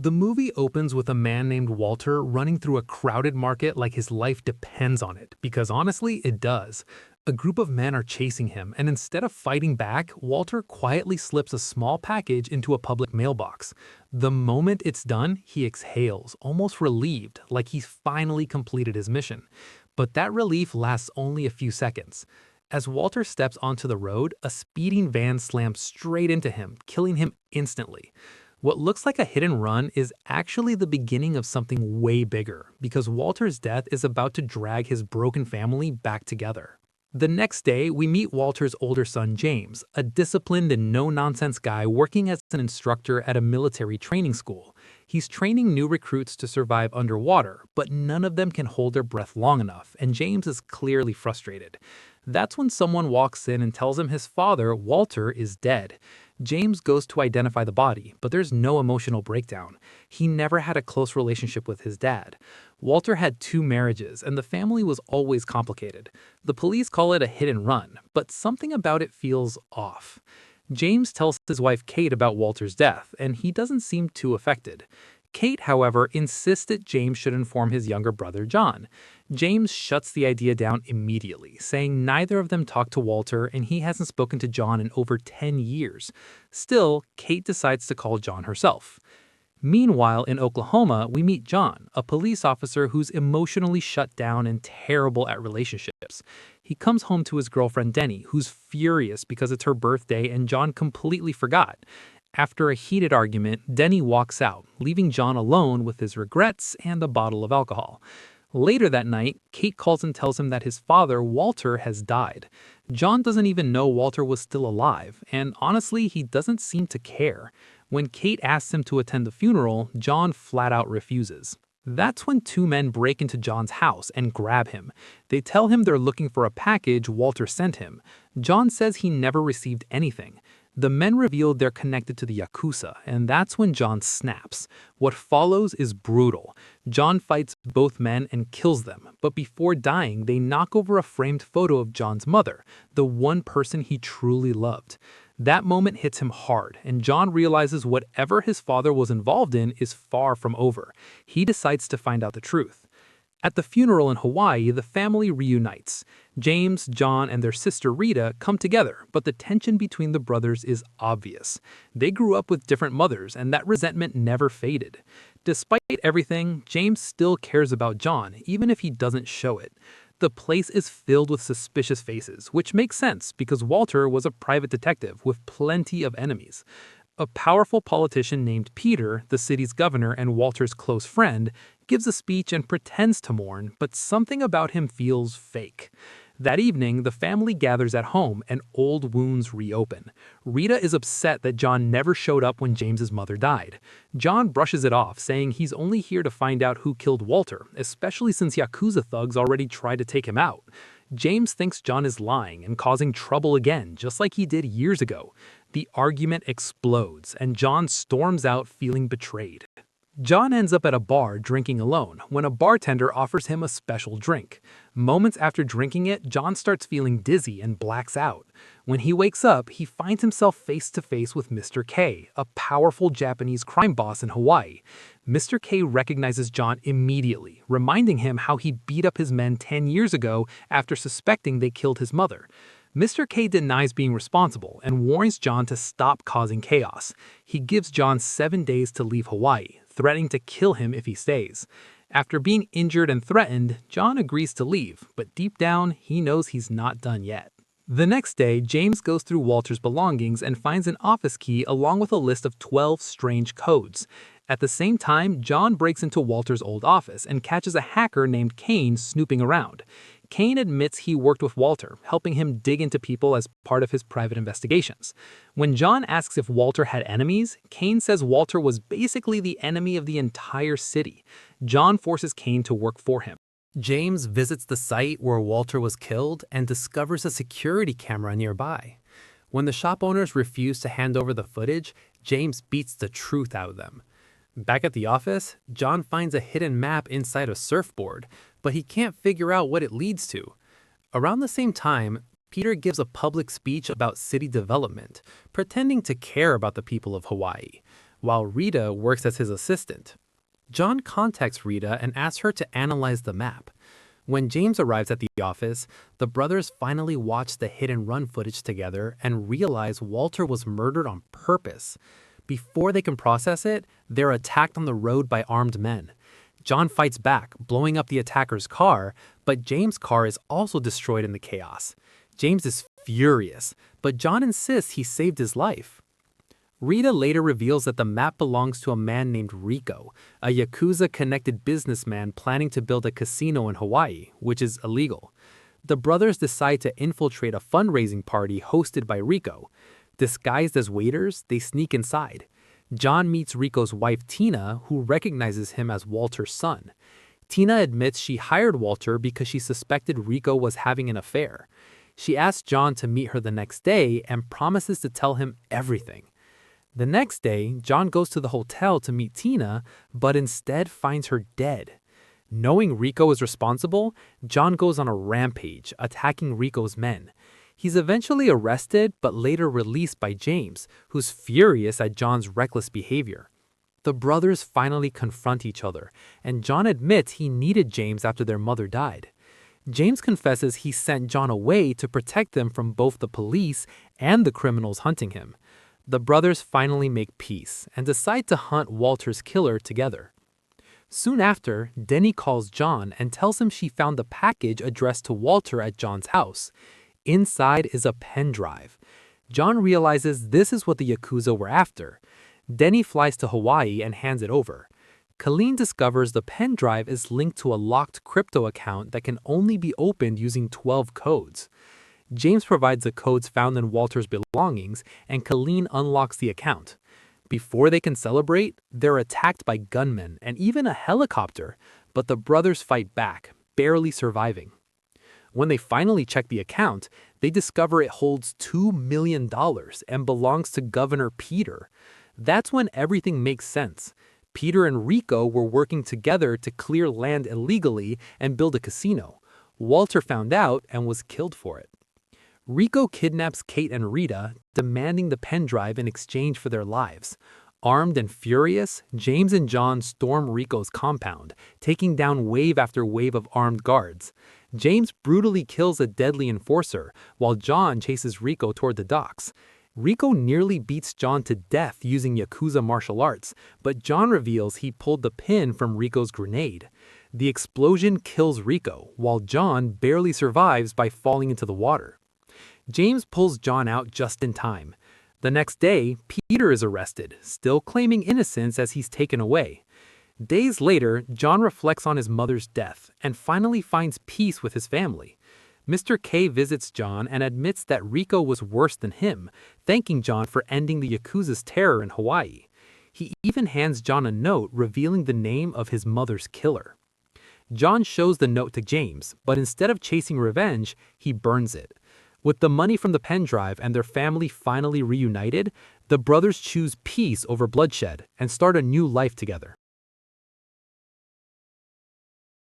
The movie opens with a man named Walter running through a crowded market like his life depends on it, because honestly, it does. A group of men are chasing him, and instead of fighting back, Walter quietly slips a small package into a public mailbox. The moment it's done, he exhales, almost relieved, like he's finally completed his mission. But that relief lasts only a few seconds. As Walter steps onto the road, a speeding van slams straight into him, killing him instantly. What looks like a hit and run is actually the beginning of something way bigger, because Walter's death is about to drag his broken family back together. The next day, we meet Walter's older son James, a disciplined and no-nonsense guy working as an instructor at a military training school. He's training new recruits to survive underwater, but none of them can hold their breath long enough, and James is clearly frustrated. That's when someone walks in and tells him his father, Walter, is dead. James goes to identify the body, but there's no emotional breakdown. He never had a close relationship with his dad. Walter had two marriages, and the family was always complicated. The police call it a hit and run, but something about it feels off. James tells his wife Kate about Walter's death, and he doesn't seem too affected. Kate, however, insists that James should inform his younger brother John. James shuts the idea down immediately, saying neither of them talked to Walter and he hasn't spoken to John in over 10 years. Still, Kate decides to call John herself. Meanwhile, in Oklahoma, we meet John, a police officer who's emotionally shut down and terrible at relationships. He comes home to his girlfriend Denny, who's furious because it's her birthday and John completely forgot. After a heated argument, Denny walks out, leaving John alone with his regrets and a bottle of alcohol. Later that night, Kate calls and tells him that his father, Walter, has died. John doesn't even know Walter was still alive, and honestly, he doesn't seem to care. When Kate asks him to attend the funeral, John flat out refuses. That's when two men break into John's house and grab him. They tell him they're looking for a package Walter sent him. John says he never received anything. The men revealed they're connected to the Yakuza, and that's when John snaps. What follows is brutal. John fights both men and kills them, but before dying, they knock over a framed photo of John's mother, the one person he truly loved. That moment hits him hard, and John realizes whatever his father was involved in is far from over. He decides to find out the truth. At the funeral in Hawaii, the family reunites. James, John, and their sister Rita come together, but the tension between the brothers is obvious. They grew up with different mothers, and that resentment never faded. Despite everything, James still cares about John, even if he doesn't show it. The place is filled with suspicious faces, which makes sense because Walter was a private detective with plenty of enemies. A powerful politician named Peter, the city's governor and Walter's close friend, gives a speech and pretends to mourn, but something about him feels fake. That evening, the family gathers at home and old wounds reopen. Rita is upset that John never showed up when James's mother died. John brushes it off, saying he's only here to find out who killed Walter, especially since Yakuza thugs already tried to take him out. James thinks John is lying and causing trouble again, just like he did years ago. The argument explodes, and John storms out feeling betrayed. John ends up at a bar drinking alone when a bartender offers him a special drink. Moments after drinking it, John starts feeling dizzy and blacks out. When he wakes up, he finds himself face to face with Mr. K, a powerful Japanese crime boss in Hawaii. Mr. K recognizes John immediately, reminding him how he beat up his men 10 years ago after suspecting they killed his mother. Mr. K denies being responsible and warns John to stop causing chaos. He gives John 7 days to leave Hawaii, threatening to kill him if he stays. After being injured and threatened, John agrees to leave, but deep down, he knows he's not done yet. The next day, James goes through Walter's belongings and finds an office key along with a list of 12 strange codes. At the same time, John breaks into Walter's old office and catches a hacker named Kane snooping around. Kane admits he worked with Walter, helping him dig into people as part of his private investigations. When John asks if Walter had enemies, Kane says Walter was basically the enemy of the entire city. John forces Kane to work for him. James visits the site where Walter was killed and discovers a security camera nearby. When the shop owners refuse to hand over the footage, James beats the truth out of them. Back at the office, John finds a hidden map inside a surfboard, but he can't figure out what it leads to. Around the same time, Peter gives a public speech about city development, pretending to care about the people of Hawaii. while Rita works as his assistant. John contacts Rita and asks her to analyze the map. When James arrives at the office, the brothers finally watch the hit-and-run footage together and realize Walter was murdered on purpose. Before they can process it, they're attacked on the road by armed men. John fights back, blowing up the attacker's car, but James' car is also destroyed in the chaos. James is furious, but John insists he saved his life. Rita later reveals that the map belongs to a man named Rico, a Yakuza-connected businessman planning to build a casino in Hawaii, which is illegal. The brothers decide to infiltrate a fundraising party hosted by Rico. Disguised as waiters, they sneak inside. John meets Rico's wife Tina, who recognizes him as Walter's son. Tina admits she hired Walter because she suspected Rico was having an affair. She asks John to meet her the next day and promises to tell him everything. The next day, John goes to the hotel to meet Tina, but instead finds her dead. Knowing Rico is responsible, John goes on a rampage, attacking Rico's men. He's eventually arrested, but later released by James, who's furious at John's reckless behavior. The brothers finally confront each other, and John admits he needed James after their mother died. James confesses he sent John away to protect them from both the police and the criminals hunting him. The brothers finally make peace and decide to hunt Walter's killer together. Soon after, Denny calls John and tells him she found the package addressed to Walter at John's house. Inside is a pen drive. John realizes this is what the Yakuza were after. Denny flies to Hawaii and hands it over. Colleen discovers the pen drive is linked to a locked crypto account that can only be opened using 12 codes. James provides the codes found in Walter's belongings, and Colleen unlocks the account. Before they can celebrate, they're attacked by gunmen and even a helicopter, but the brothers fight back, barely surviving. When they finally check the account, they discover it holds $2 million and belongs to Governor Peter. That's when everything makes sense. Peter and Rico were working together to clear land illegally and build a casino. Walter found out and was killed for it. Rico kidnaps Kate and Rita, demanding the pen drive in exchange for their lives. Armed and furious, James and John storm Rico's compound, taking down wave after wave of armed guards. James brutally kills a deadly enforcer, while John chases Rico toward the docks. Rico nearly beats John to death using Yakuza martial arts, but John reveals he pulled the pin from Rico's grenade. The explosion kills Rico, while John barely survives by falling into the water. James pulls John out just in time. The next day, Peter is arrested, still claiming innocence as he's taken away. Days later, John reflects on his mother's death and finally finds peace with his family. Mr. K visits John and admits that Rico was worse than him, thanking John for ending the Yakuza's terror in Hawaii. He even hands John a note revealing the name of his mother's killer. John shows the note to James, but instead of chasing revenge, he burns it. With the money from the pen drive and their family finally reunited, the brothers choose peace over bloodshed and start a new life together.